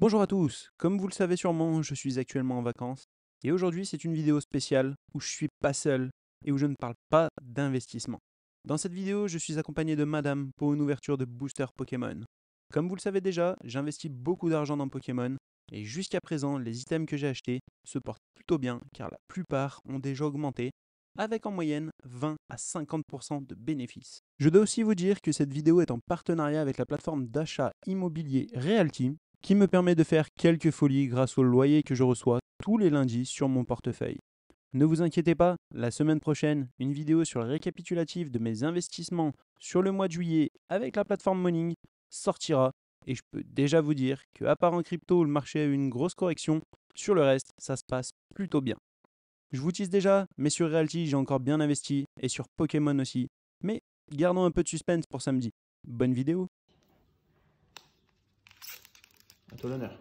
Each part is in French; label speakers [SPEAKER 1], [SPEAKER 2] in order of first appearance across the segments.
[SPEAKER 1] Bonjour à tous, comme vous le savez sûrement, je suis actuellement en vacances et aujourd'hui c'est une vidéo spéciale où je suis pas seul et où je ne parle pas d'investissement. Dans cette vidéo, je suis accompagné de Madame pour une ouverture de booster Pokémon. Comme vous le savez déjà, j'investis beaucoup d'argent dans Pokémon et jusqu'à présent, les items que j'ai achetés se portent plutôt bien car la plupart ont déjà augmenté avec en moyenne 20 à 50% de bénéfices. Je dois aussi vous dire que cette vidéo est en partenariat avec la plateforme d'achat immobilier Realty qui me permet de faire quelques folies grâce au loyer que je reçois tous les lundis sur mon portefeuille. Ne vous inquiétez pas, la semaine prochaine, une vidéo sur le récapitulatif de mes investissements sur le mois de juillet avec la plateforme Morning sortira et je peux déjà vous dire que à part en crypto où le marché a eu une grosse correction, sur le reste, ça se passe plutôt bien. Je vous tease déjà, mais sur Realty, j'ai encore bien investi et sur Pokémon aussi. Mais gardons un peu de suspense pour samedi. Bonne vidéo.
[SPEAKER 2] À toi l'honneur.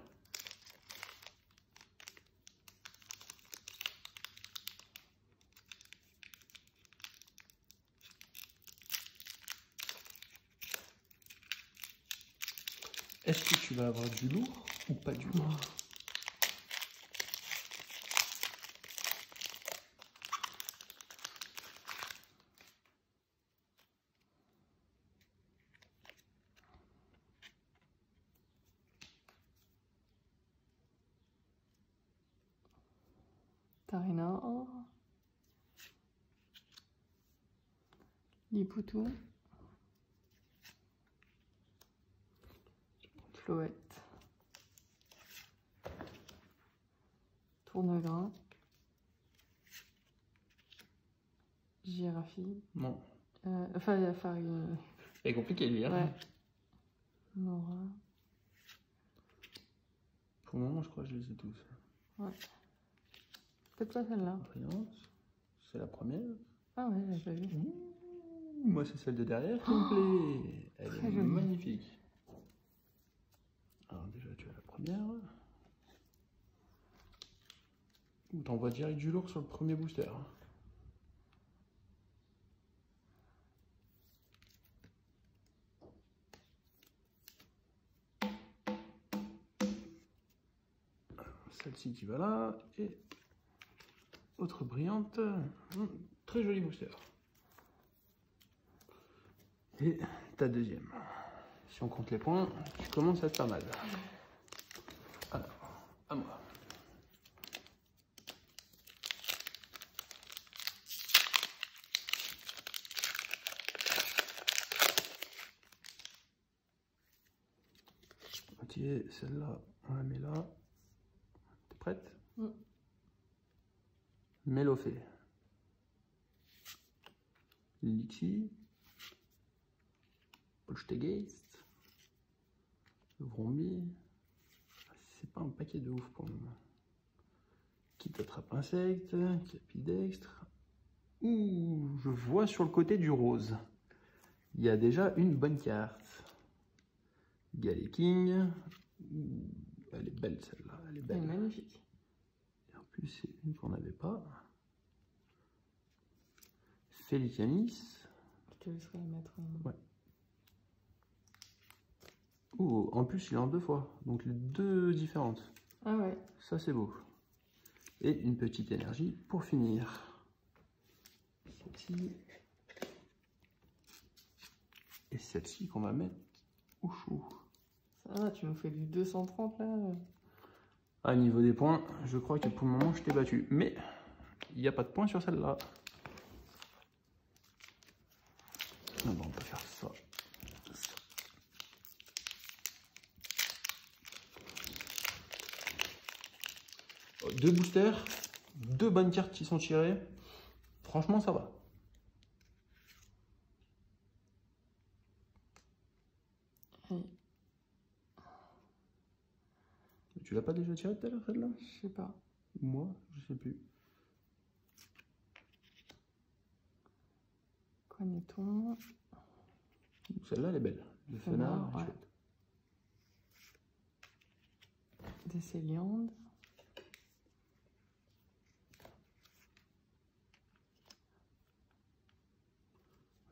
[SPEAKER 2] Est-ce que tu vas avoir du lourd ou pas du lourd?
[SPEAKER 3] Tarinor, Lipoutou, Floette, Tournegrain, Girafi,
[SPEAKER 2] Non.
[SPEAKER 3] Farine,
[SPEAKER 2] C'est compliqué lui, hein.
[SPEAKER 3] ouais, Nora,
[SPEAKER 2] Pour le moment, je crois que je les ai tous.
[SPEAKER 3] ouais. Peut-être pas celle-là.
[SPEAKER 2] Brillante. C'est la première.
[SPEAKER 3] Ah ouais, je l'ai vu.
[SPEAKER 2] Moi, c'est celle de derrière qui me plaît. Elle
[SPEAKER 3] Très
[SPEAKER 2] est
[SPEAKER 3] jolie.
[SPEAKER 2] magnifique. Alors déjà, tu as la première. Ou t'envoies direct du lourd sur le premier booster. Celle-ci qui va là. Et autre brillante. Très joli booster. Et ta deuxième. Si on compte les points, tu commences à être pas mal. Alors, à moi. Ok, celle-là, on la met là. T'es prête? Mélofée. Lixi. Poltergeist. Vrombi. C'est pas un paquet de ouf pour le moment. Qui t'attrape insecte. Capidextre. Ouh, je vois sur le côté du rose. Il y a déjà une bonne carte. Galeking. Elle est belle celle-là. Elle est
[SPEAKER 3] Elle est
[SPEAKER 2] belle.
[SPEAKER 3] magnifique.
[SPEAKER 2] Et en plus, c'est une qu'on n'avait pas. Felicianis.
[SPEAKER 3] Je te laisserai la mettre.
[SPEAKER 2] Ouais. Ouh, en plus, il est en deux fois. Donc les deux différentes.
[SPEAKER 3] Ah ouais.
[SPEAKER 2] Ça, c'est beau. Et une petite énergie pour finir. Celle-ci. Et celle-ci qu'on va mettre au chou.
[SPEAKER 3] Ça va, tu nous fais du 230 là.
[SPEAKER 2] À niveau des points, je crois que pour le moment, je t'ai battu. Mais il n'y a pas de points sur celle-là. Ah bon, on peut faire ça. Deux boosters, deux bonnes cartes qui sont tirées. Franchement, ça va.
[SPEAKER 3] Allez.
[SPEAKER 2] Tu l'as pas déjà tiré tout à l'heure, celle-là?
[SPEAKER 3] Je sais pas.
[SPEAKER 2] Moi, je sais plus.
[SPEAKER 3] Connaît-on?
[SPEAKER 2] Celle-là, elle est belle. Le
[SPEAKER 3] Fenard,
[SPEAKER 2] fenard, elle est
[SPEAKER 3] ouais.
[SPEAKER 2] chouette.
[SPEAKER 3] Des Céliandes.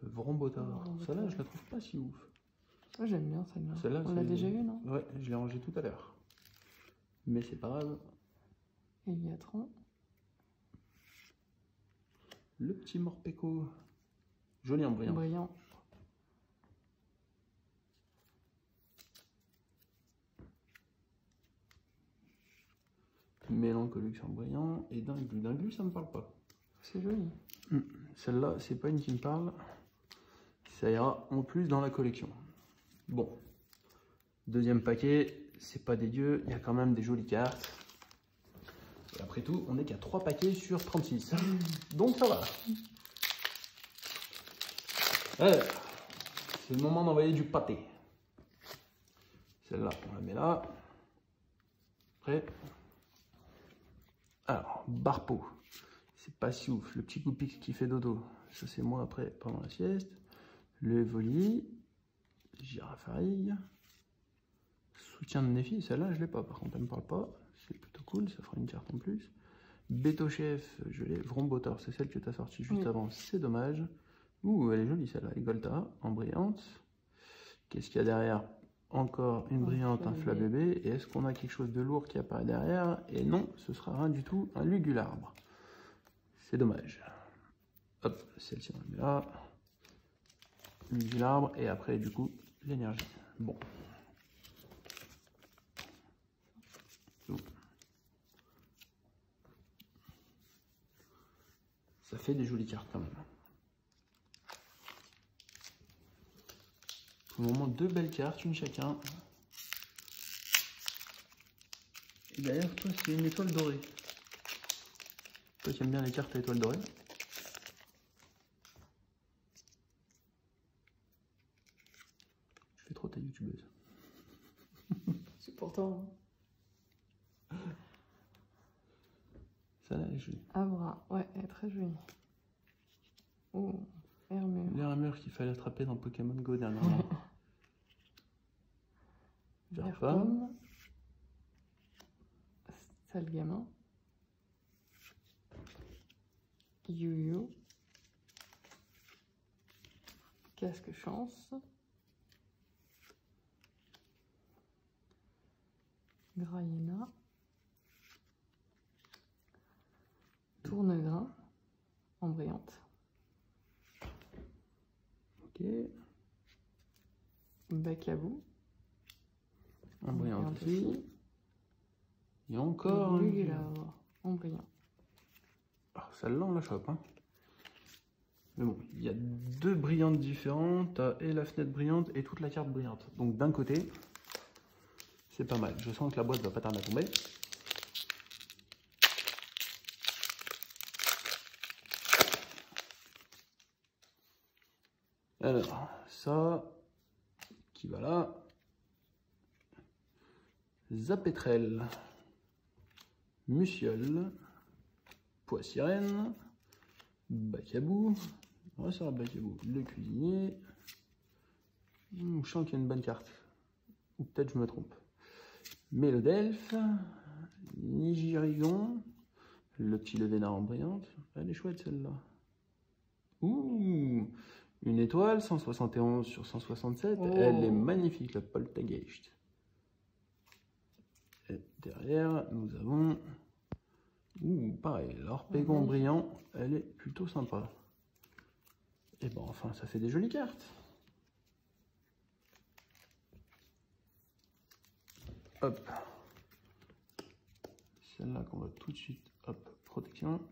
[SPEAKER 2] Vrombotard.
[SPEAKER 3] Vrombotard.
[SPEAKER 2] Celle-là, je la trouve pas si ouf.
[SPEAKER 3] Moi j'aime bien celle-là.
[SPEAKER 2] Celle-là,
[SPEAKER 3] On l'a déjà eu, non?
[SPEAKER 2] Ouais, je l'ai rangée tout à l'heure. Mais c'est pas grave.
[SPEAKER 3] Héliatron.
[SPEAKER 2] Le petit Morpeko. Joli en brillant.
[SPEAKER 3] Brillant.
[SPEAKER 2] Mélancholux en brillant. Et Dinglu. Dinglu, ça me parle pas.
[SPEAKER 3] C'est joli.
[SPEAKER 2] Celle-là, c'est pas une qui me parle. Ça ira en plus dans la collection. Bon. Deuxième paquet. C'est pas dégueu. Il y a quand même des jolies cartes. Et après tout, on n'est qu'à 3 paquets sur 36. Donc ça va. Alors, c'est le moment d'envoyer du pâté. Celle-là, on la met là. Prêt. Alors, Barpo. C'est pas si ouf. Le petit Goupix qui fait dodo. Ça, c'est moi après, pendant la sieste. Le Evoli. Girafarigue. Soutien de Néfi. Celle-là, je l'ai pas. Par contre, elle me parle pas. C'est plutôt cool. Ça fera une carte en plus. Beto Chef, je l'ai. Vrombotor, c'est celle que tu as sortie juste avant. C'est dommage. Ouh, elle est jolie celle-là. Egolta, en brillante. Qu'est-ce qu'il y a derrière? Encore une brillante, un Flabébé. Et est-ce qu'on a quelque chose de lourd qui apparaît derrière? Et non, ce sera rien du tout, un Lugularbre. C'est dommage. Hop, celle-ci on la met là. Lugularbre, et après du coup, l'énergie. Bon. Ça fait des jolies cartes quand même. Pour le moment, 2 belles cartes, une chacun. Et d'ailleurs, toi, c'est une étoile dorée. Toi qui aimes bien les cartes à étoile dorée. Je fais trop ta youtubeuse.
[SPEAKER 3] C'est pourtant.
[SPEAKER 2] Celle-là, elle est jolie.
[SPEAKER 3] Abra, ouais, elle est très jolie. Oh, Hermure.
[SPEAKER 2] L'Hermure qu'il fallait attraper dans Pokémon Go dernièrement.
[SPEAKER 3] Verpomme. Salgamin. Yu-Yu. Casque Chance. Grayena. Tournegrain en brillante.
[SPEAKER 2] Ok.
[SPEAKER 3] Bacabou.
[SPEAKER 2] En brillante aussi. Il y a encore un
[SPEAKER 3] Lugularbre en brillant.
[SPEAKER 2] Alors celle-là on la chope. Hein. Mais bon, il y a 2 brillantes différentes. Et la fenêtre brillante et toute la carte brillante. Donc d'un côté, c'est pas mal. Je sens que la boîte va pas tarder à tomber. Alors, ça, qui va là. Zapetrel, Musiole, Poissirène, Bacabou, on va sur Bacabou, le cuisinier. Je sens qu'il y a une bonne carte, ou peut-être je me trompe. Mélodelphe, Nigirigon, le petit Levénard en brillante, elle est chouette celle-là. Ouh, une étoile, 171 sur 167, elle est magnifique la Poltergeist. Et derrière, nous avons... Ouh, pareil, l'Orpégon brillant, elle est plutôt sympa. Et bon, enfin, ça fait des jolies cartes. Hop. Celle-là qu'on va tout de suite... Hop, protection.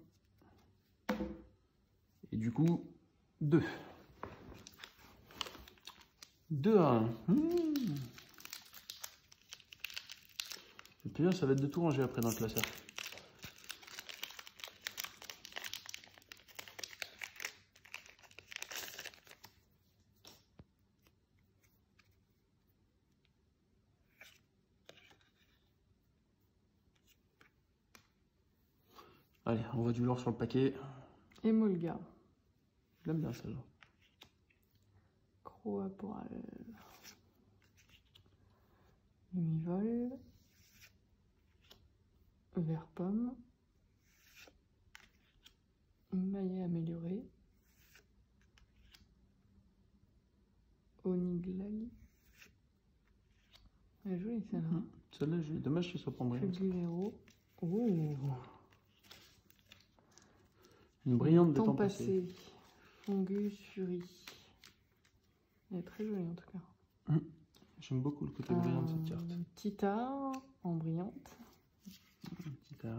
[SPEAKER 2] Et du coup, 2. 2 à 1. Le pire, ça va être de tout ranger après dans le classeur. Allez, on voit du lourd sur le paquet.
[SPEAKER 3] Emolga.
[SPEAKER 2] Je l'aime bien celle-là.
[SPEAKER 3] Croaporal. Lumivol. Verpomme. Maillet amélioré. Oniglali. Elle est jolie celle-là.
[SPEAKER 2] Celle-là, dommage que ce soit pas en brillante.
[SPEAKER 3] Flugilero. Oh.
[SPEAKER 2] Une brillante des
[SPEAKER 3] Temps
[SPEAKER 2] temps
[SPEAKER 3] passé.
[SPEAKER 2] passés.
[SPEAKER 3] Fungus Fury. Elle est très jolie en tout cas.
[SPEAKER 2] J'aime beaucoup le côté brillant de cette carte.
[SPEAKER 3] Tita en brillante.
[SPEAKER 2] Tita.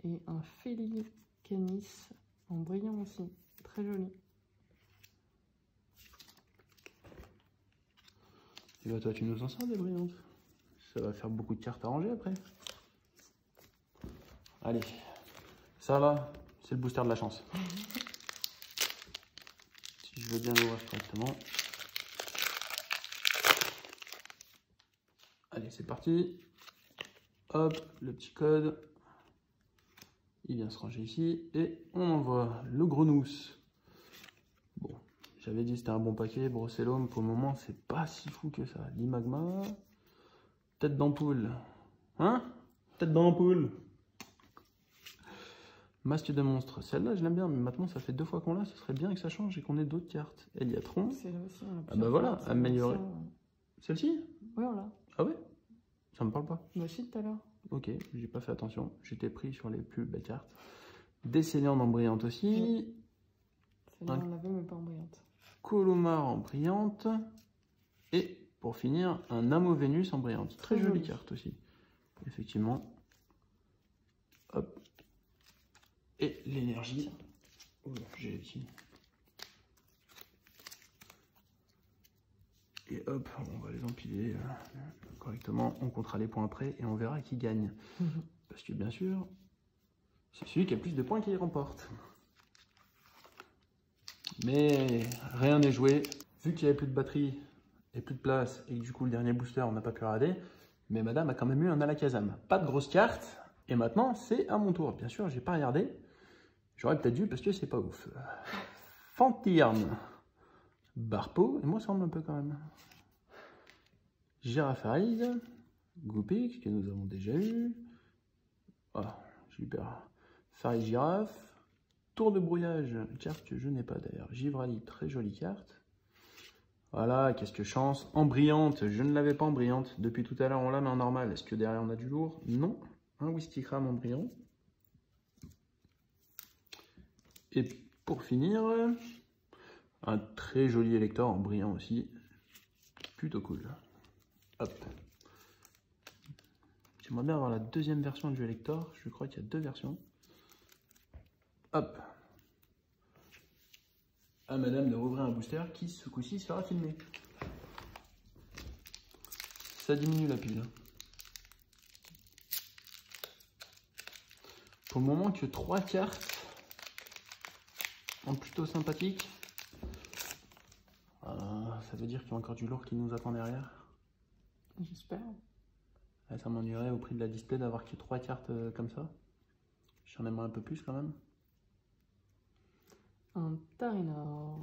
[SPEAKER 3] Et un Felicanis en brillant aussi. Très joli.
[SPEAKER 2] Et bah toi, tu nous en sors des brillantes. Ça va faire beaucoup de cartes à ranger après. Allez. Ça là, c'est le booster de la chance. Si je veux bien l'ouvrir correctement. Allez, c'est parti. Hop, le petit code. Il vient se ranger ici. Et on envoie le grenousse. Bon, j'avais dit que c'était un bon paquet. Brocellum, pour le moment, c'est pas si fou que ça. L'imagma. Tête d'ampoule. Hein? Tête d'ampoule. Masque de monstre. Celle-là, je l'aime bien, mais maintenant, ça fait 2 fois qu'on l'a. Ce serait bien que ça change et qu'on ait d'autres cartes. Eliatron.
[SPEAKER 3] C'est là aussi.
[SPEAKER 2] Ah bah voilà, améliorer. Celle-ci?
[SPEAKER 3] Oui, on l'a.
[SPEAKER 2] Ah ouais? Ça me parle pas.
[SPEAKER 3] Bah si, tout à l'heure.
[SPEAKER 2] Ok, j'ai pas fait attention. J'étais pris sur les plus belles cartes. Décéliande en brillante aussi.
[SPEAKER 3] Celle-là, on l'avait, mais pas en brillante.
[SPEAKER 2] Colomar en brillante. Et pour finir, un Amo Vénus en brillante. Très jolie carte aussi. Effectivement. Hop. Et l'énergie. Oh, j'ai les petits. Et hop, on va les empiler correctement. On comptera les points après et on verra qui gagne. Parce que bien sûr, c'est celui qui a plus de points qui les remporte. Mais rien n'est joué. Vu qu'il n'y avait plus de batterie et plus de place et que du coup le dernier booster on n'a pas pu regarder, mais madame a quand même eu un Alakazam. Pas de grosse carte. Et maintenant c'est à mon tour. Bien sûr, j'ai pas regardé. J'aurais peut-être dû parce que c'est pas ouf. Fantirn. Barpo, et moi ça ressemble un peu quand même. Girafaride, Goupik, que nous avons déjà eu. Ah, j'ai eu peur. Farid Girafe, Tour de brouillage, carte que je n'ai pas d'ailleurs. Givrali, très jolie carte. Voilà, qu'est-ce que chance. En brillante, je ne l'avais pas en brillante. Depuis tout à l'heure, on l'a, mais en normal. Est-ce que derrière on a du lourd? Non. Un Whisky Cram en brillant. Et pour finir, un très joli électeur en brillant aussi. Plutôt cool. Hop. J'aimerais bien avoir la deuxième version du électeur. Je crois qu'il y a 2 versions. Hop. À madame de rouvrir un booster qui, ce coup-ci, sera filmé. Ça diminue la pile. Pour le moment, que 3 cartes. En plutôt sympathique. Ça veut dire qu'il y a encore du lourd qui nous attend derrière.
[SPEAKER 3] J'espère.
[SPEAKER 2] Ça m'ennuierait au prix de la display d'avoir que 3 cartes comme ça. J'en aimerais un peu plus quand même.
[SPEAKER 3] Un Tarinor.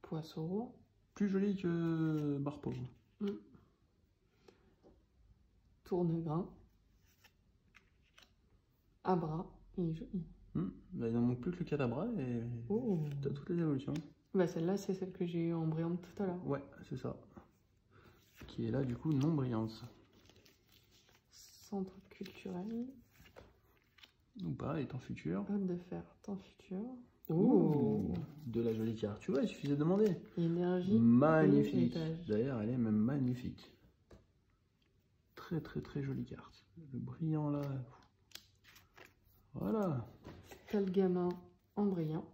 [SPEAKER 3] Poissoro.
[SPEAKER 2] Plus joli que Barpo.
[SPEAKER 3] Tournegrain. Abra. Il est joli.
[SPEAKER 2] Bah, il n'en manque plus que le Kadabra et t'as toutes les évolutions.
[SPEAKER 3] Bah celle-là, c'est celle que j'ai eu en brillante tout à l'heure.
[SPEAKER 2] Ouais, c'est ça. Qui est là, du coup, non brillante.
[SPEAKER 3] Centre culturel.
[SPEAKER 2] Ou pas, et temps futur.
[SPEAKER 3] Hâte de faire temps futur.
[SPEAKER 2] De la jolie carte. Tu vois, il suffisait de demander.
[SPEAKER 3] Énergie.
[SPEAKER 2] Magnifique. D'ailleurs, elle est même magnifique. Très, très, très jolie carte. Le brillant là. Voilà.
[SPEAKER 3] Talgamin en brillant.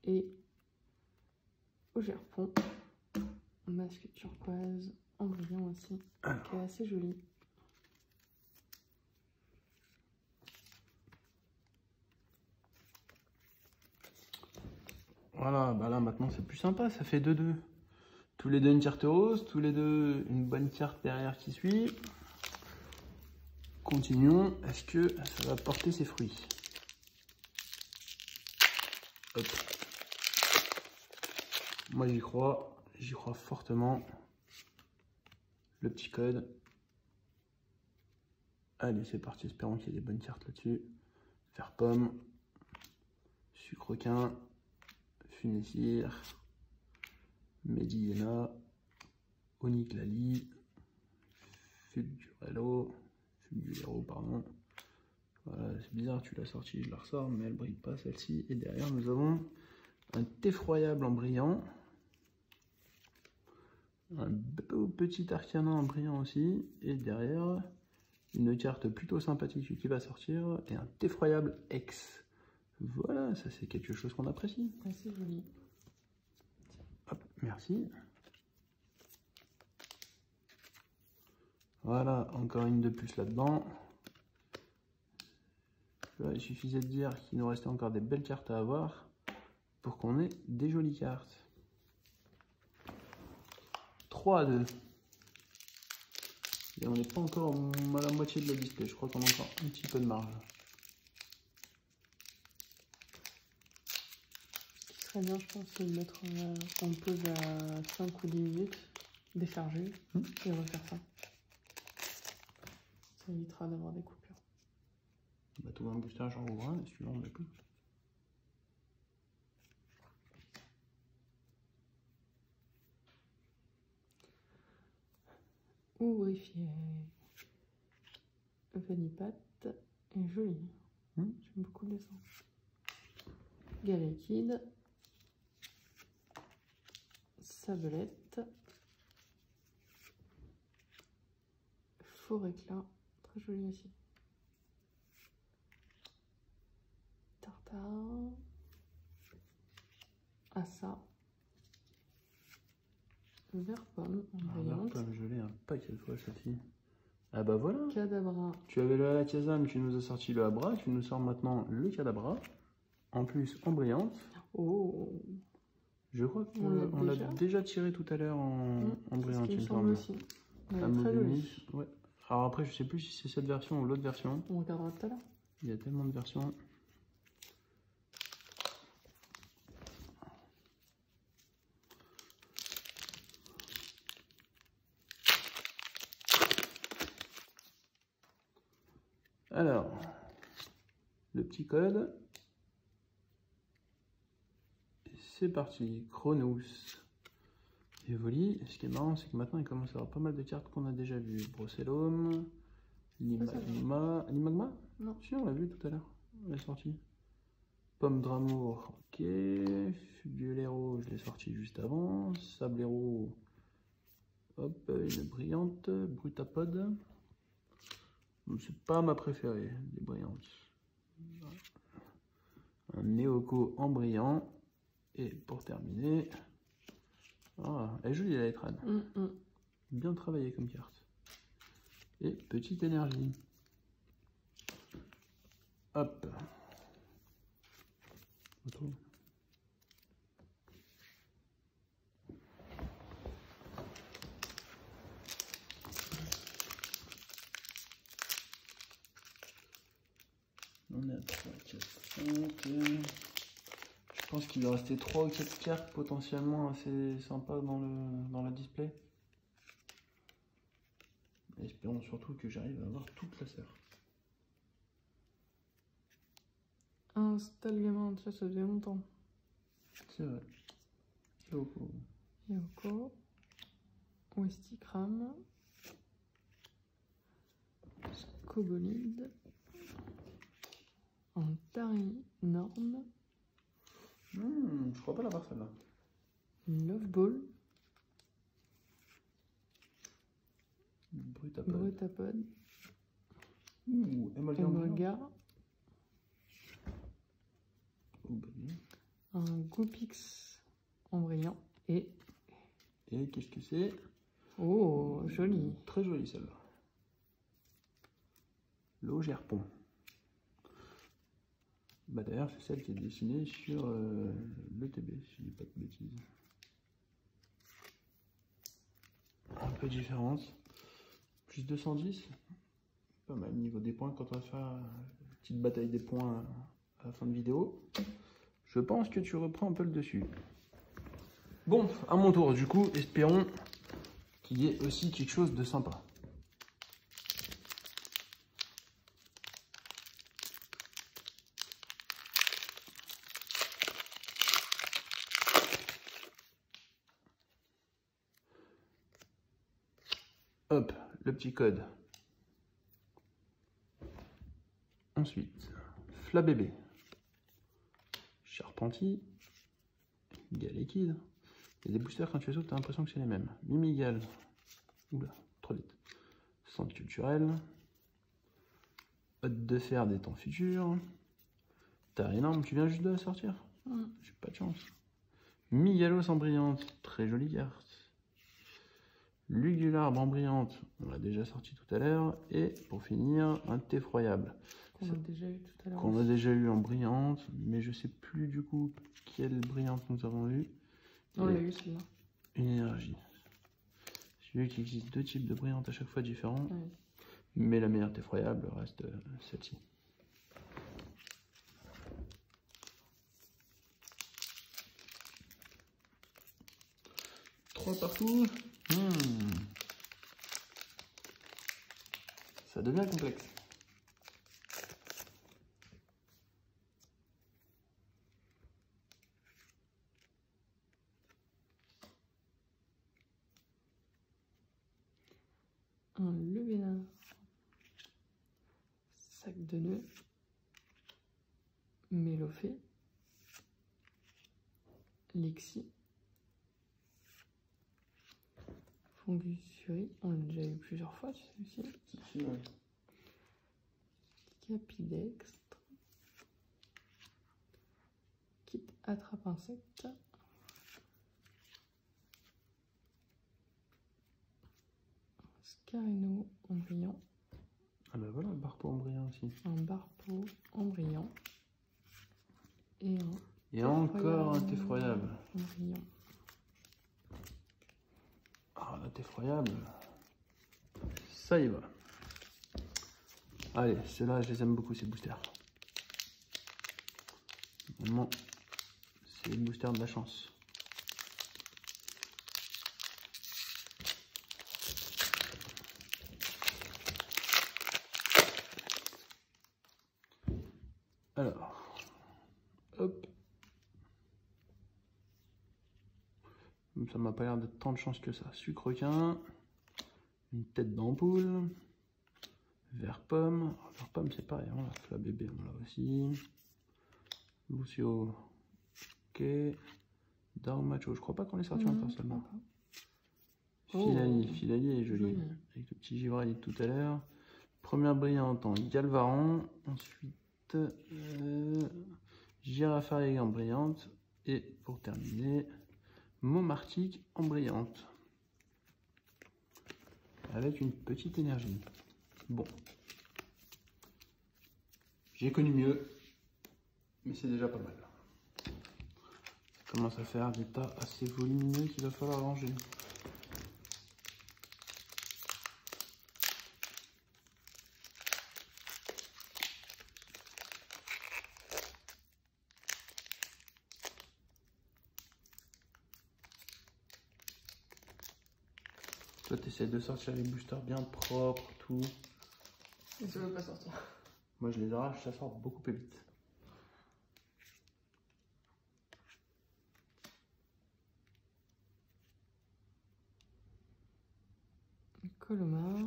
[SPEAKER 3] Et au Gerpon, masque turquoise en brillant aussi, qui est assez joli.
[SPEAKER 2] Voilà, bah là maintenant c'est plus sympa, ça fait 2-2. Tous les deux une carte rose, tous les deux une bonne carte derrière qui suit. Continuons, est-ce que ça va porter ses fruits? Hop. Moi j'y crois fortement. Le petit code. Allez, c'est parti, espérons qu'il y ait des bonnes cartes là-dessus. Fer pomme, sucre requin, funessire, Medina, Oniclali, Fulgurello, pardon. Voilà, c'est bizarre, tu l'as sorti, je la ressors, mais elle brille pas celle-ci. Et derrière, nous avons un effroyable en brillant. Un beau petit Arcana en brillant aussi. Et derrière, une carte plutôt sympathique qui va sortir. Et un effroyable X. Voilà, ça c'est quelque chose qu'on apprécie.
[SPEAKER 3] Assez joli.
[SPEAKER 2] Hop, merci. Voilà, encore une de plus là-dedans. Il suffisait de dire qu'il nous restait encore des belles cartes à avoir pour qu'on ait des jolies cartes. 3 à 2. Et on n'est pas encore à la moitié de la display. Je crois qu'on a encore un petit peu de marge.
[SPEAKER 3] Ce qui serait bien, je pense, c'est de mettre en pause à 5 ou 10 minutes, décharger et refaire ça. Ça évitera d'avoir des coupures.
[SPEAKER 2] Bah, tout un booster, j'en rouvre un, et celui-là, on ne l'a plus.
[SPEAKER 3] Ouvrifier. Vanipat est joli. J'aime beaucoup le dessin. Galekid. Sabelette. Fort éclat. Très joli aussi. Tartare. Assa. Vert pomme en brillante.
[SPEAKER 2] Comme je l'ai un paquet de fois celle-ci. Ah bah voilà.
[SPEAKER 3] Cadabra.
[SPEAKER 2] Tu avais le Alakazam, tu nous as sorti le Abra, tu nous sors maintenant le Cadabra. En plus en brillante.
[SPEAKER 3] Oh.
[SPEAKER 2] Je crois qu'on l'a déjà tiré tout à l'heure en brillante, il me semble.
[SPEAKER 3] Aussi. Ouais, très joli.
[SPEAKER 2] Ouais. Alors après, je sais plus si c'est cette version ou l'autre version.
[SPEAKER 3] On regardera tout à l'heure.
[SPEAKER 2] Il y a tellement de versions. Alors, le petit code. C'est parti, Chronous. Evoli. Ce qui est marrant, c'est que maintenant il commence à y avoir pas mal de cartes qu'on a déjà vues. Brocellum, Limagma.
[SPEAKER 3] Non.
[SPEAKER 2] Si, on l'a vu tout à l'heure. Elle est sortie. Pomme d'amour, ok. Fulgurello, je l'ai sorti juste avant. Sablero, hop, une brillante. Brutapod. C'est pas ma préférée, des brillantes. Un Neoko en brillant. Et pour terminer, elle est jolie la lettrade. Bien travaillé comme carte. Et petite énergie. Hop. Retrouve. On est à 3, 4, 5. Je pense qu'il va rester 3 ou 4 cartes potentiellement assez sympas dans la display. Espérons surtout que j'arrive à avoir toute la serre.
[SPEAKER 3] Un Stalgamant, ça faisait longtemps.
[SPEAKER 2] C'est vrai. Yoko.
[SPEAKER 3] Yoko. Westikram. Scobolide. Antari Norm.
[SPEAKER 2] Je crois pas l'avoir celle-là.
[SPEAKER 3] Loveball.
[SPEAKER 2] Brutapod.
[SPEAKER 3] Brutapod.
[SPEAKER 2] Emolga.
[SPEAKER 3] Un Goopix en brillant. Et
[SPEAKER 2] qu'est-ce que c'est?
[SPEAKER 3] Oh, joli.
[SPEAKER 2] Très jolie celle-là. L'Augerpon. Bah d'ailleurs, c'est celle qui est dessinée sur l'ETB, si je dis pas de bêtises. Un peu différente. Plus 210. Pas mal niveau des points quand on va faire une petite bataille des points à la fin de vidéo. Je pense que tu reprends un peu le dessus. Bon, à mon tour, du coup, espérons qu'il y ait aussi quelque chose de sympa. Hop, le petit code. Ensuite, Flabébé, Charpentier, Galekid. Il y a des boosters quand tu les ouvres, tu as l'impression que c'est les mêmes. Mimigal, oula, trop vite. Centre culturel, Hôte de fer des temps futurs. T'as énorme, tu viens juste de la sortir. J'ai pas de chance. Migalos en brillante, très jolie carte. Luc du Larbre en brillante, on l'a déjà sorti tout à l'heure. Et pour finir, un Effroyable.
[SPEAKER 3] Qu'on a déjà eu tout à l'heure.
[SPEAKER 2] Qu'on a déjà eu en brillante, mais je sais plus du coup quelle brillante nous avons eu.
[SPEAKER 3] On l'a eu celui-là.
[SPEAKER 2] Une énergie. J'ai vu qu'il existe deux types de brillantes à chaque fois différents.
[SPEAKER 3] Ouais.
[SPEAKER 2] Mais la meilleure effroyable reste celle-ci. Trois partout. Ça devient complexe.
[SPEAKER 3] Un Levénard. Sac de nœuds. Mélophée. Lexi. Fungus-Fury, on l'a déjà eu plusieurs fois, tu sais aussi.
[SPEAKER 2] Si, ouais.
[SPEAKER 3] Capidextre. Kit attrape insecte. Scarino en brillant.
[SPEAKER 2] Ah bah voilà, Barpo en brillant aussi.
[SPEAKER 3] Un Barpo en brillant. Et
[SPEAKER 2] encore un effroyable.
[SPEAKER 3] En brillant.
[SPEAKER 2] Ah, un effroyable. Ça y va. Allez, ceux-là, je les aime beaucoup, ces boosters. Vraiment, c'est les boosters de la chance. Alors, hop. Ça m'a pas l'air de tant de chance que ça. Sucre requin, une tête d'ampoule, vert pomme. Vert pomme, c'est pareil, on l'a. Flabébé, on l'a aussi. Lucio, ok. Dark Macho, je crois pas qu'on l'ait sorti encore seulement. Filali est joli. Avec le petit givré tout à l'heure. Première brillante en Galvaran. Ensuite, Girafarieg en brillante. Et pour terminer, Momartic en brillante. Avec une petite énergie. Bon. J'ai connu mieux. Mais c'est déjà pas mal. Ça commence à faire des tas assez volumineux qu'il va falloir ranger. Toi, tu essaies de sortir les boosters bien propres, tout.
[SPEAKER 3] Et ça veut pas sortir.
[SPEAKER 2] Moi, je les arrache, ça sort beaucoup plus vite.
[SPEAKER 3] Colomar.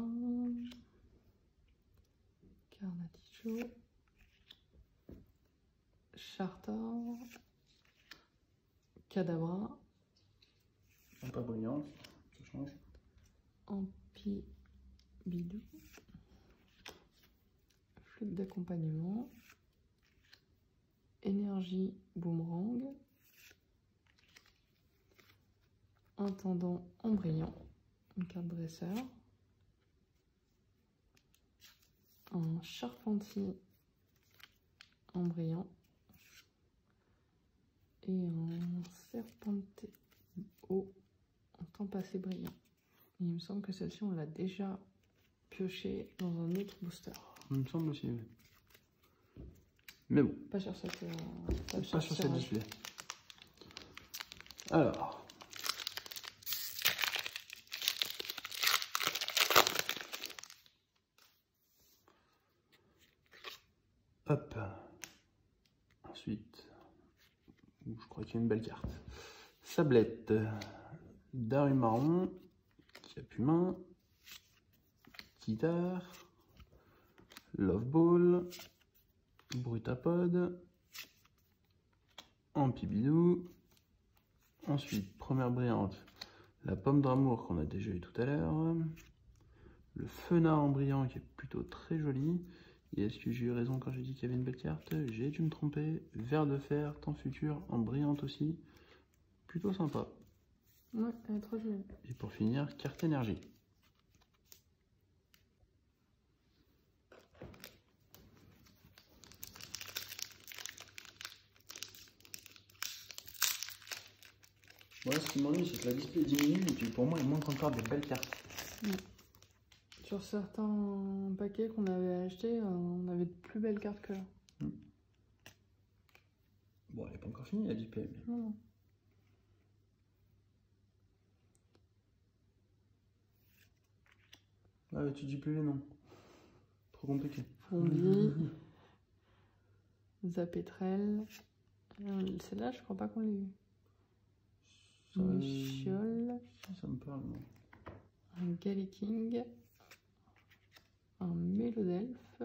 [SPEAKER 3] Carnaticho. Chartor. Cadabra.
[SPEAKER 2] Pas brillante, ça change.
[SPEAKER 3] Ampibidou. Flûte d'accompagnement. Énergie boomerang. Intendant en brillant. Une carte dresseur. Un charpentier en brillant. Et un serpenté en temps passé brillant. Il me semble que celle-ci, on l'a déjà pioché dans un autre booster.
[SPEAKER 2] Il me semble aussi, oui. Mais bon.
[SPEAKER 3] Pas sur cette...
[SPEAKER 2] pas sur cette display. Alors. Hop. Ensuite. Je crois qu'il y a une belle carte. Sablette. Darumaron. Capumain. Guitare, Love Ball, Brutapod, Ampibidou. Ensuite, première brillante, la Pomme d'amour qu'on a déjà eu tout à l'heure. Le Fenard en brillant qui est plutôt très joli. Et est-ce que j'ai eu raison quand j'ai dit qu'il y avait une belle carte? J'ai dû me tromper. Ver de fer, temps futur, en brillante aussi. Plutôt sympa.
[SPEAKER 3] Ouais, elle est trop jolie.
[SPEAKER 2] Et pour finir, carte énergie. Moi, ce qui m'ennuie, c'est que la display diminue et que pour moi, il manque encore des belles cartes.
[SPEAKER 3] Ouais. Sur certains paquets qu'on avait achetés, on avait de plus belles cartes que là.
[SPEAKER 2] Bon, elle n'est pas encore finie la display. Mais...
[SPEAKER 3] Non.
[SPEAKER 2] Ah, mais tu dis plus les noms. Trop compliqué.
[SPEAKER 3] Fondly, Zapetrel. Celle-là, je crois pas qu'on l'ait eu. Michiol.
[SPEAKER 2] Ça me parle, non.
[SPEAKER 3] Un Galaking. Un Mélodelfe.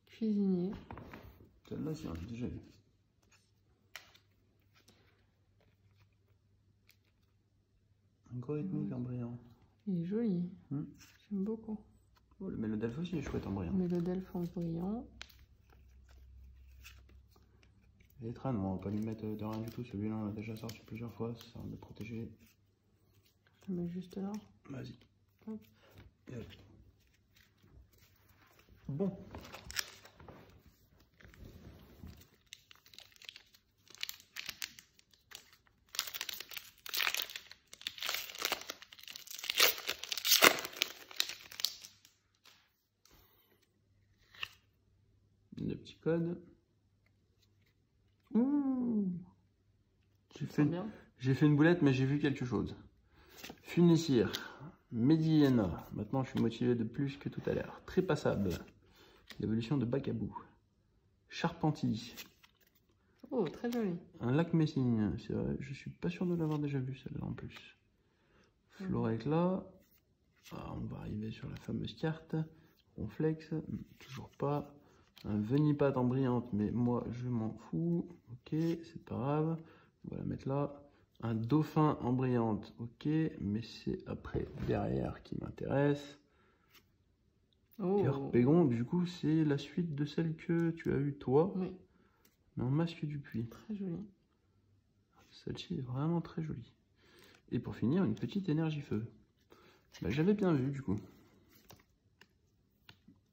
[SPEAKER 3] Cuisinier.
[SPEAKER 2] Celle-là, c'est un déjà eu. Un rythmique en brillant.
[SPEAKER 3] Il est joli. J'aime beaucoup.
[SPEAKER 2] Oh, le Mélodelfe aussi est chouette en brillant.
[SPEAKER 3] Mélodelfe en brillant.
[SPEAKER 2] Et Tran, on va pas lui mettre de rien du tout. Celui-là, on l'a déjà sorti plusieurs fois. Ça va me protéger.
[SPEAKER 3] Je le mets juste là.
[SPEAKER 2] Vas-y.
[SPEAKER 3] Hop.
[SPEAKER 2] Et hop. Bon. Le petit code. Ouh. J'ai fait une boulette, mais j'ai vu quelque chose. Funessir, Mediana. Maintenant, je suis motivé de plus que tout à l'heure. Trépassable. L'évolution de Bacabou. Charpentier.
[SPEAKER 3] Oh, très joli.
[SPEAKER 2] Un lac Messine. C'est vrai, je suis pas sûr de l'avoir déjà vu celle-là en plus. Flora éclat. Ah, on va arriver sur la fameuse carte. Ronflex. Toujours pas. Un Venipat en brillante, mais moi je m'en fous. Ok, c'est pas grave. On va la mettre là. Un Dauphin en brillante. Ok, mais c'est après derrière qui m'intéresse.
[SPEAKER 3] Oh.
[SPEAKER 2] Et Orpégon, du coup, c'est la suite de celle que tu as eue toi.
[SPEAKER 3] Oui.
[SPEAKER 2] Mais en masque du puits.
[SPEAKER 3] Très joli.
[SPEAKER 2] Celle-ci est vraiment très jolie. Et pour finir, une petite énergie feu. Bah, j'avais bien vu du coup.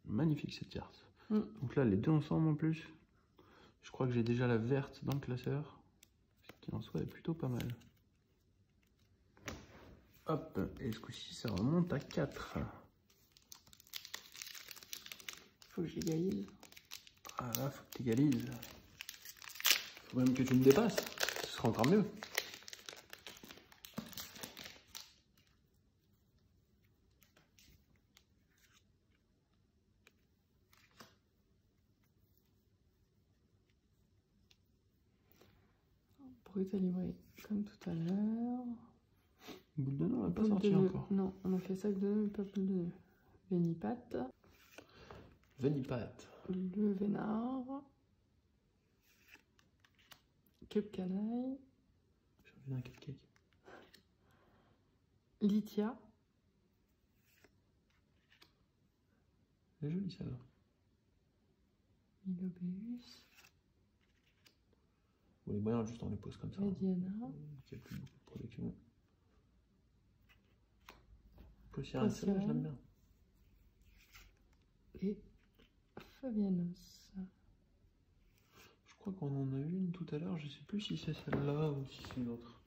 [SPEAKER 2] Magnifique cette carte. Donc là, les deux ensemble en plus. Je crois que j'ai déjà la verte dans le classeur. Ce qui en soi est plutôt pas mal. Hop, et ce coup-ci, ça remonte à 4.
[SPEAKER 3] Faut que j'égalise.
[SPEAKER 2] Ah là, faut que tu égalises. Faut même que tu me dépasses. Ce sera encore mieux.
[SPEAKER 3] Brut à livrer comme tout à l'heure.
[SPEAKER 2] Boule de nœud, on n'a pas sorti encore.
[SPEAKER 3] Non, on a fait sac de nœud, pas boule de nœud. Venipat.
[SPEAKER 2] Venipat.
[SPEAKER 3] Le Vénard. Cup Canaille.
[SPEAKER 2] J'ai envie d'un cupcake.
[SPEAKER 3] Lithia.
[SPEAKER 2] Elle est jolie celle-là.
[SPEAKER 3] Milobéus.
[SPEAKER 2] Bon, les moyens, juste on les pose comme ça.
[SPEAKER 3] Mediana.
[SPEAKER 2] Il n'y a plus beaucoup de protection. Poussière, celle-là, je l'aime bien.
[SPEAKER 3] Et Fabianos.
[SPEAKER 2] Je crois qu'on en a eu une tout à l'heure, je sais plus si c'est celle-là ou si c'est une autre.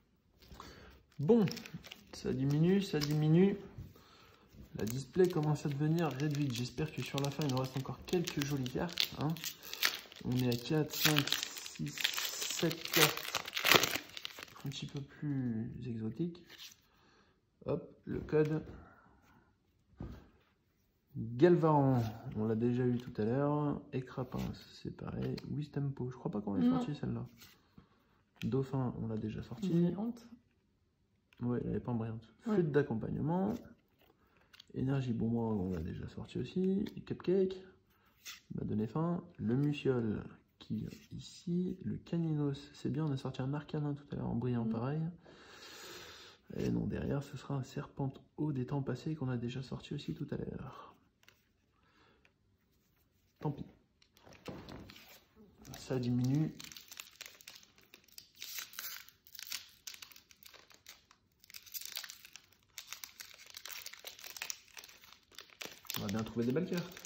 [SPEAKER 2] Bon, ça diminue, ça diminue. La display commence à devenir réduite. J'espère que sur la fin, il nous reste encore quelques jolies cartes. Hein. On est à 4, 5, 6, 7 cartes un petit peu plus exotiques. Hop, le code. Galvaran, on l'a déjà eu tout à l'heure. Écrapin, c'est pareil. Wistempo, je crois pas qu'on l'ait sorti celle-là. Dauphin, on l'a déjà sorti.
[SPEAKER 3] Brillante.
[SPEAKER 2] Ouais, elle n'est pas en brillante.
[SPEAKER 3] Ouais.
[SPEAKER 2] Flûte d'accompagnement. Énergie Boomerang, on l'a déjà sorti aussi. Cupcake m'a donné faim. Le Musiole qui est ici. Le Caninos, c'est bien, on a sorti un Arcanin tout à l'heure en brillant pareil. Et non, derrière, ce sera un Serpentaux des temps passés qu'on a déjà sorti aussi tout à l'heure. Tant pis. Ça diminue. On va bien trouver des belles cartes.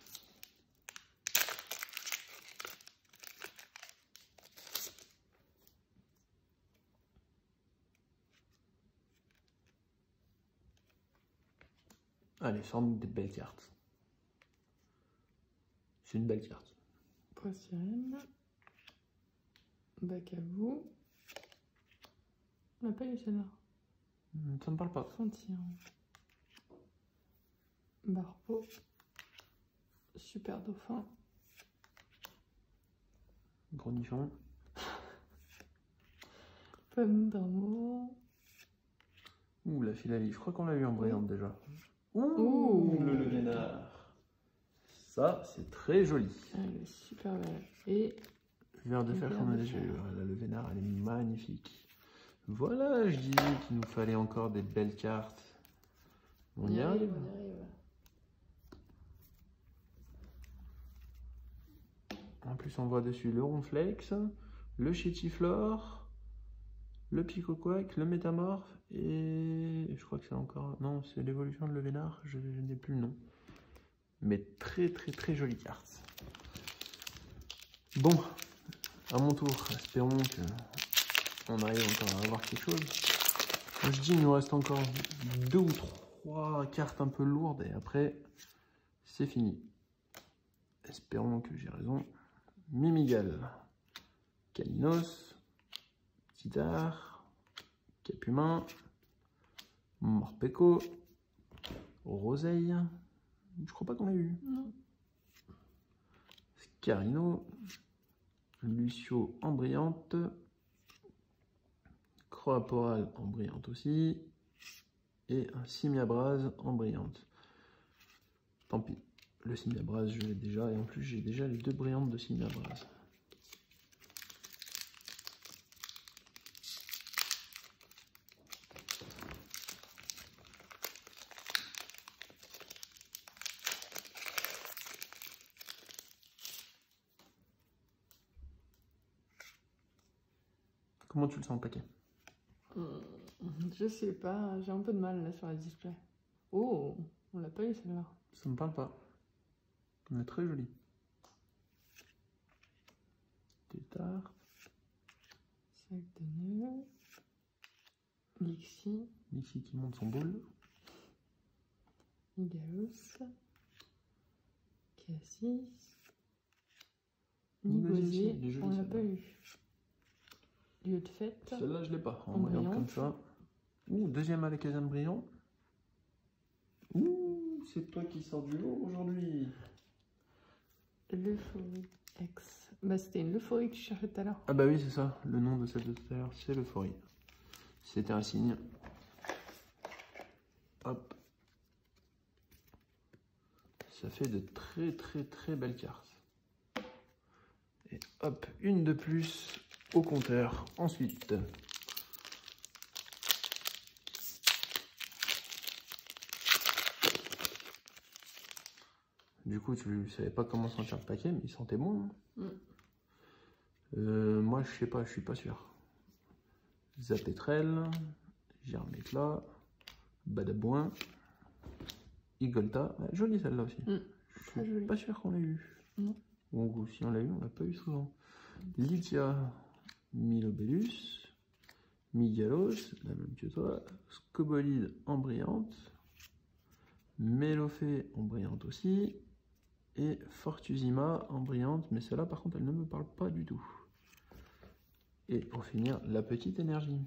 [SPEAKER 2] Allez, sorte des belles cartes. C'est une belle carte.
[SPEAKER 3] Poissonne. Bac à vous. On n'a pas eu celle-là.
[SPEAKER 2] Ça me parle pas.
[SPEAKER 3] Frontière. Barbeau. Super dauphin.
[SPEAKER 2] Gros nichon.
[SPEAKER 3] Pomme d'amour.
[SPEAKER 2] Ouh, la Philalie, je crois qu'on l'a eu en brillante déjà.
[SPEAKER 3] Ouh,
[SPEAKER 2] le Levénard. Ça, c'est très joli.
[SPEAKER 3] Elle est super belle. Et
[SPEAKER 2] Vert de fer
[SPEAKER 3] Vert
[SPEAKER 2] qu'on a
[SPEAKER 3] de
[SPEAKER 2] déjà
[SPEAKER 3] fer.
[SPEAKER 2] eu. La Levénard, elle est magnifique. Voilà, je disais qu'il nous fallait encore des belles cartes. On y arrive.
[SPEAKER 3] on y arrive.
[SPEAKER 2] En plus, on voit dessus le Ronflex, le Chétiflore, le Picoquac, le Métamorphe et je crois que c'est encore... Non, c'est l'évolution de Levénard, je n'ai plus le nom. Mais très jolie carte. Bon, à mon tour, espérons qu'on arrive encore à avoir quelque chose. Je dis, il nous reste encore 2 ou 3 cartes un peu lourdes et après, c'est fini. Espérons que j'ai raison. Mimigal, Caninos, Tidar, Capumin, Morpeko, Roseille, je crois pas qu'on l'a eu.
[SPEAKER 3] Non.
[SPEAKER 2] Scarino, Lucio en brillante, Croaporal en brillante aussi, et un Simiabras en brillante. Tant pis. Le Simiabras, je l'ai déjà, et en plus j'ai déjà les 2 brillantes de Simiabras. Comment tu le sens le paquet?
[SPEAKER 3] Je sais pas, j'ai un peu de mal là sur la display. Oh, on l'a pas eu celle-là.
[SPEAKER 2] Ça me parle pas. Mais très joli. Tétard.
[SPEAKER 3] Sac de nœuds. Lixie.
[SPEAKER 2] Ici qui monte son bol.
[SPEAKER 3] Igaos. Cassis.
[SPEAKER 2] Nigosier,
[SPEAKER 3] Nigosier,
[SPEAKER 2] il est joli,
[SPEAKER 3] on l'a
[SPEAKER 2] celle-là.
[SPEAKER 3] pas eu. Lieu de fête.
[SPEAKER 2] Celle-là, je l'ai pas. En
[SPEAKER 3] En
[SPEAKER 2] brillante
[SPEAKER 3] brillante.
[SPEAKER 2] comme ça. Ouh, deuxième Alakazam brillant. Ouh, c'est toi qui sors du lot aujourd'hui.
[SPEAKER 3] L'euphorie X. Bah, c'était une euphorie que je cherchais tout à l'heure.
[SPEAKER 2] Ah bah oui, c'est ça. Le nom de celle de tout à l'heure, c'est l'euphorie. C'était un signe. Hop. Ça fait de très belles cartes. Et hop, une de plus au compteur. Ensuite. Du coup, tu savais pas comment sentir le paquet, mais il sentait bon. Hein. Moi, je sais pas, je suis pas sûr. Zapetrel, Germécla, Badabouin, Igolta. Ouais, jolie celle-là aussi. Je
[SPEAKER 3] Très
[SPEAKER 2] suis
[SPEAKER 3] jolie.
[SPEAKER 2] pas sûr qu'on l'ait eu.
[SPEAKER 3] Non.
[SPEAKER 2] Ou si on l'a eu, on l'a pas eu souvent. Lydia, Milobellus, Migalos, la même que toi, Scobolide en brillante, Mélophée en brillante aussi, et Fortusima en brillante, mais celle-là par contre elle ne me parle pas du tout. Et pour finir, la petite énergie.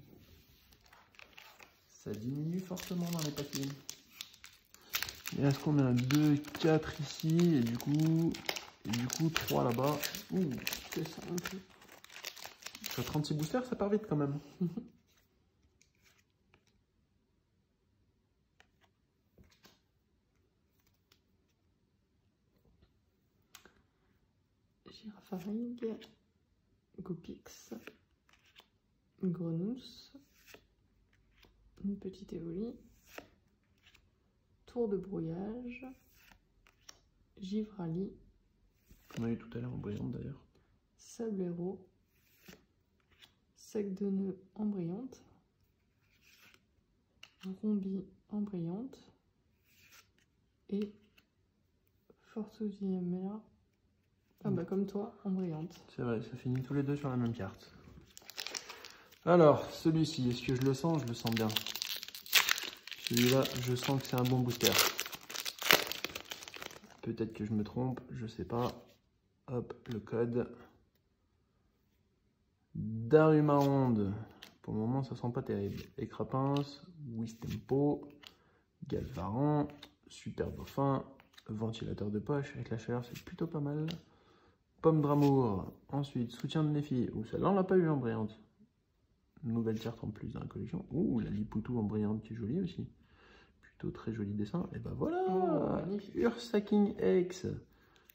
[SPEAKER 2] Ça diminue fortement dans les papiers. Et est-ce qu'on a un 2, 4 ici, et du coup 3 là-bas. Ouh,
[SPEAKER 3] C'est ça un peu.
[SPEAKER 2] sur 36 boosters, ça part vite quand même.
[SPEAKER 3] Girafarig, Gopix, Grenousse, une petite Évoli, Tour de brouillage, Givrali,
[SPEAKER 2] qu'on a eu tout à l'heure en brillante d'ailleurs.
[SPEAKER 3] Sablero, Sec de nœud en brillante, Rombi en brillante et Fortousiemea, ah bah comme toi, en brillante.
[SPEAKER 2] C'est vrai, ça finit tous les deux sur la même carte. Alors, celui-ci, est-ce que je le sens? Je le sens bien. Celui-là, je sens que c'est un bon booster. Peut-être que je me trompe, je sais pas. Hop, le code. Darumaonde. Pour le moment, ça sent pas terrible. Écrapince, Wistempo, Galvaran, Super Dauphin, ventilateur de poche. Avec la chaleur, c'est plutôt pas mal. Pomme d'amour. Ensuite, soutien de méfie. Ouh, celle-là, on l'a pas eu en brillante. Nouvelle carte en plus dans la collection. Ouh, la Lipoutou en brillante qui est jolie aussi. Plutôt très joli dessin. Et ben voilà,
[SPEAKER 3] Oh,
[SPEAKER 2] Ursaking X.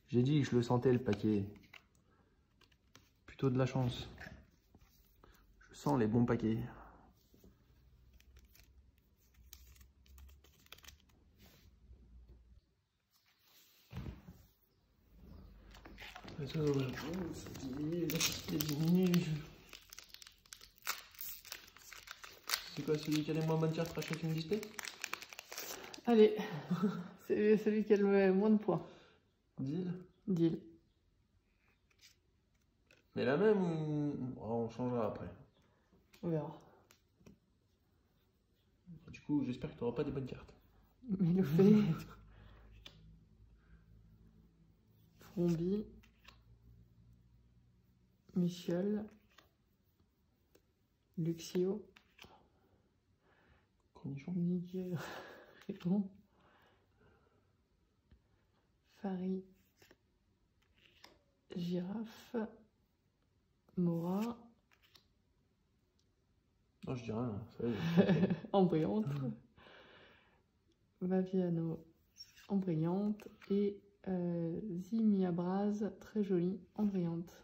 [SPEAKER 2] J'ai dit que je le sentais le paquet. Plutôt de la chance. Je sens les bons paquets. Ça diminue. C'est quoi celui qui a les moins bonnes cartes rachète une display?
[SPEAKER 3] Allez, c'est celui qui a le moins de points.
[SPEAKER 2] Deal.
[SPEAKER 3] Deal.
[SPEAKER 2] Mais la même ou on changera après?
[SPEAKER 3] On verra.
[SPEAKER 2] Du coup, j'espère que tu n'auras pas des bonnes cartes.
[SPEAKER 3] Mais il le fait. Frombi. Michel. Luxio.
[SPEAKER 2] Cornichon.
[SPEAKER 3] Miguel. Répond. Fari. Girafe. Mora.
[SPEAKER 2] Non, je dis rien. Ça y est.
[SPEAKER 3] En brillante. Vaviano en brillante. Et Zimiabraz, très jolie, en brillante.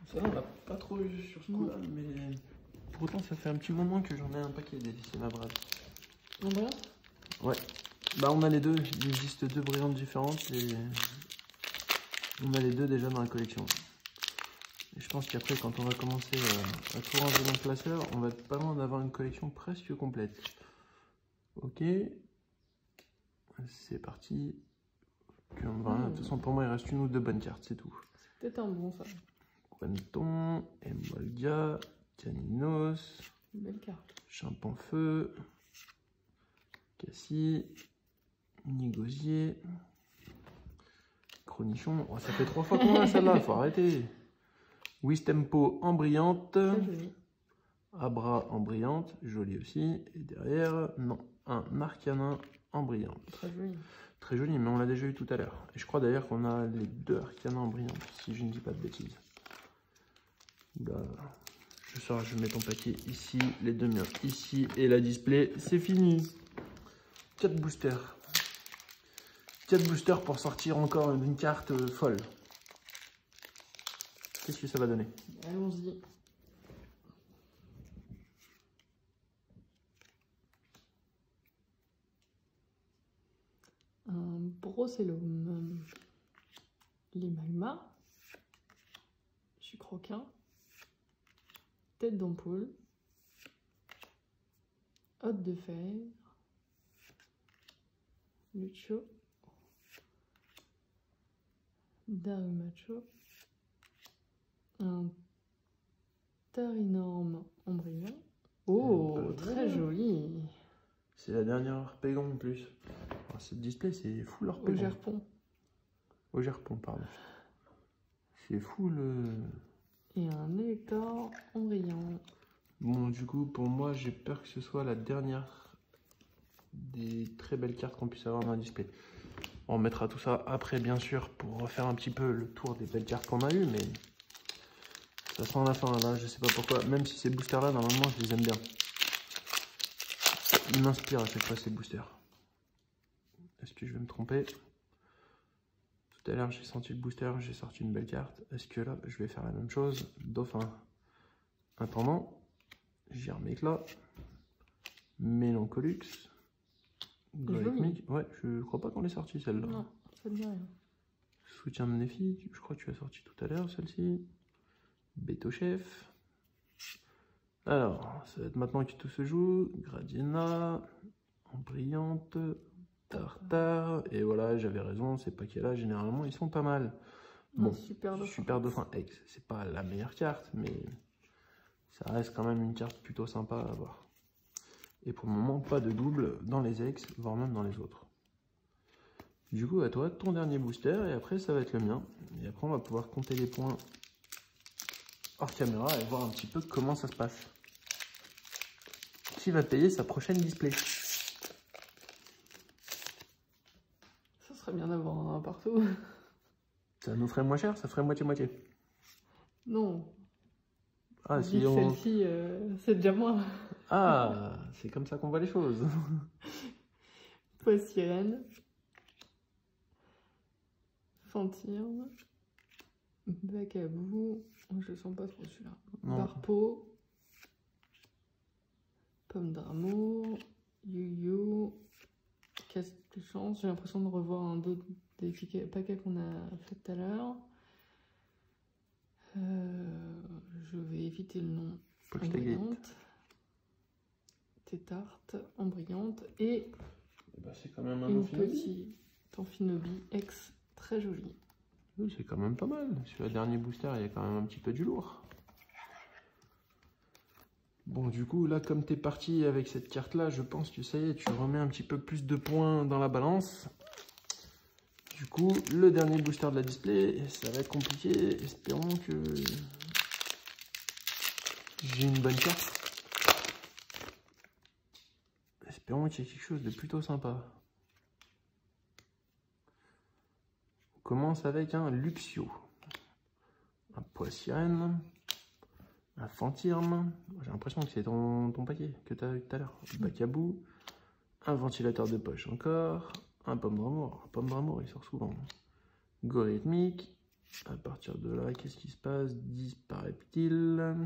[SPEAKER 2] Ça, on l'a pas trop eu sur ce coup-là, mais pourtant, ça fait un petit moment que j'en ai un paquet des Zimiabraz.
[SPEAKER 3] En brillante?
[SPEAKER 2] Ouais. Bah, on a les deux. Il existe deux brillantes différentes et on a les deux déjà dans la collection. Et je pense qu'après, quand on va commencer à tout ranger dans le classeur, on va être pas loin d'avoir une collection presque complète. Ok. C'est parti. Puis on va, de toute façon, pour moi, il reste une ou deux bonnes cartes, c'est tout.
[SPEAKER 3] C'est peut-être un bon, ça.
[SPEAKER 2] Quenton, Emolga, Caninos,
[SPEAKER 3] Belle carte.
[SPEAKER 2] Chimpanfeu, Cassie, Nigosier, Cronichon. Oh, ça fait 3 fois qu'on a celle-là, faut arrêter. Wistempo en brillante.
[SPEAKER 3] Très joli.
[SPEAKER 2] Abra en brillante, joli aussi. Et derrière, non, un Arcanin en brillante.
[SPEAKER 3] Très joli.
[SPEAKER 2] Très joli, mais on l'a déjà eu tout à l'heure. Et je crois d'ailleurs qu'on a les deux Arcanins en brillante, si je ne dis pas de bêtises. Là, je sors, je mets ton paquet ici, les deux miens ici, et la display, c'est fini. 4 boosters. 4 boosters pour sortir encore une carte folle. Qu'est-ce que ça va donner?
[SPEAKER 3] Allons-y. Un Brocellum. Les magmas. Sucroquin. Tête d'ampoule. Hôte de fer. Lucho. Darumacho. Un Tarinorme en brillant. Oh, très joli.
[SPEAKER 2] C'est la dernière Harpégon en plus. Alors, cette display, c'est full
[SPEAKER 3] Au
[SPEAKER 2] Harpégon.
[SPEAKER 3] Gerpon.
[SPEAKER 2] Au Gerpon, pardon. C'est full.
[SPEAKER 3] Et un Elector en brillant.
[SPEAKER 2] Bon, du coup, pour moi, j'ai peur que ce soit la dernière des très belles cartes qu'on puisse avoir dans la display. On mettra tout ça après, bien sûr, pour refaire un petit peu le tour des belles cartes qu'on a eues, mais ça sent la fin, là, je sais pas pourquoi. Même si ces boosters-là, normalement, je les aime bien. Ils m'inspirent à chaque fois, ces boosters. Est-ce que je vais me tromper? Tout à l'heure, j'ai senti le booster, j'ai sorti une belle carte. Est-ce que là, je vais faire la même chose? Dauphin. Intendant, j'y remets que là. Mélancolux. Gorithmique. Ouais, je crois pas qu'on l'ait sorti celle-là.
[SPEAKER 3] Non, ça ne dit rien.
[SPEAKER 2] Soutien de Néfi, je crois que tu l'as sorti tout à l'heure celle-ci. Béto-chef. Alors, ça va être maintenant que tout se joue. Gradiena, Brillante, Tartare. Et voilà, j'avais raison, ces paquets-là, généralement, ils sont pas mal. Bon, Super Dauphin X, c'est pas la meilleure carte, mais ça reste quand même une carte plutôt sympa à avoir. Et pour le moment, pas de double dans les X, voire même dans les autres. Du coup, à toi, ton dernier booster, et après, ça va être le mien. Et après, on va pouvoir compter les points hors caméra et voir un petit peu comment ça se passe. Qui va payer sa prochaine display?
[SPEAKER 3] Ça serait bien d'avoir un partout.
[SPEAKER 2] Ça nous ferait moins cher, ça ferait moitié-moitié.
[SPEAKER 3] Non.
[SPEAKER 2] Ah, si on...
[SPEAKER 3] Celle-ci, c'est déjà moi.
[SPEAKER 2] Ah, c'est comme ça qu'on voit les choses.
[SPEAKER 3] Poisse sirène. Fantirme. Bacabou. Je sens pas trop celui-là. Barpeau. Pomme d'amour. Yu-Yu. Casse de chance. J'ai l'impression de revoir un d'autres des paquets qu'on a fait tout à l'heure. Je vais éviter le nom. Embrillante. Tétarte. Embrillante. Et
[SPEAKER 2] bah, c'est quand même un
[SPEAKER 3] une petite Amphinobi X très jolie.
[SPEAKER 2] Oui, c'est quand même pas mal. Sur le dernier booster, il y a quand même un petit peu du lourd. Bon, du coup, là, comme tu es parti avec cette carte-là, je pense que ça y est, tu remets un petit peu plus de points dans la balance. Du coup, le dernier booster de la display, ça va être compliqué. Espérons que j'ai une bonne carte. Espérons qu'il y ait quelque chose de plutôt sympa. On commence avec un Luxio. Un Poisse sirène. Un Fantirme. J'ai l'impression que c'est ton paquet que tu as eu tout à l'heure. Bacabou. Un ventilateur de poche encore. Un Pomme d'amour. Un Pomme d'amour, il sort souvent. Gorithmique. À partir de là, qu'est-ce qui se passe? Disparaît-il?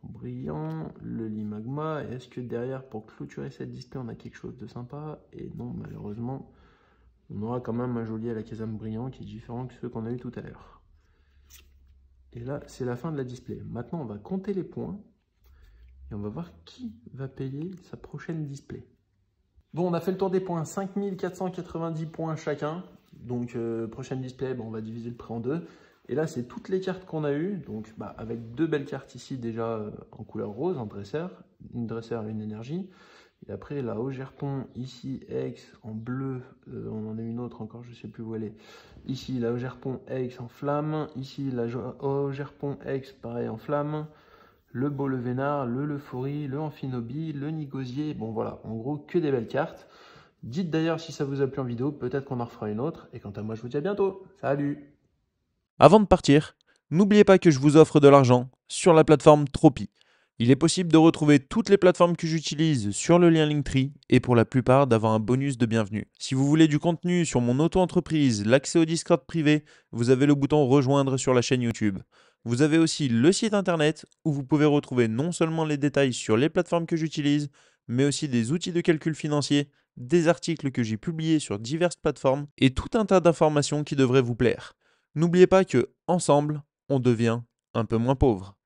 [SPEAKER 2] Brillant. Le Limagma. Est-ce que derrière, pour clôturer cette display, on a quelque chose de sympa? Et non, malheureusement, on aura quand même un joli Alakazam brillant qui est différent que ceux qu'on a eu tout à l'heure. Et là, c'est la fin de la display. Maintenant, on va compter les points et on va voir qui va payer sa prochaine display. Bon, on a fait le tour des points. 5490 points chacun. Donc, prochaine display, bon, on va diviser le prix en deux. Et là, c'est toutes les cartes qu'on a eues. Donc, avec deux belles cartes ici déjà en couleur rose, en dresseur. Une dresseur et une énergie. Et après, la Augerpon, ici, X en bleu. On en a une autre encore, je ne sais plus où elle est. Ici, la Augerpon X en flamme. Ici, la Augerpon X, pareil, en flamme. Le Beau le Vénard, le Euphorie, le Amphinobi, le Nigosier. Bon, voilà, en gros, que des belles cartes. Dites d'ailleurs si ça vous a plu en vidéo, peut-être qu'on en refera une autre. Et quant à moi, je vous dis à bientôt. Salut!
[SPEAKER 1] Avant de partir, n'oubliez pas que je vous offre de l'argent sur la plateforme Tropi. Il est possible de retrouver toutes les plateformes que j'utilise sur le lien Linktree et pour la plupart d'avoir un bonus de bienvenue. Si vous voulez du contenu sur mon auto-entreprise, l'accès au Discord privé, vous avez le bouton rejoindre sur la chaîne YouTube. Vous avez aussi le site internet où vous pouvez retrouver non seulement les détails sur les plateformes que j'utilise, mais aussi des outils de calcul financier, des articles que j'ai publiés sur diverses plateformes et tout un tas d'informations qui devraient vous plaire. N'oubliez pas que, ensemble, on devient un peu moins pauvre.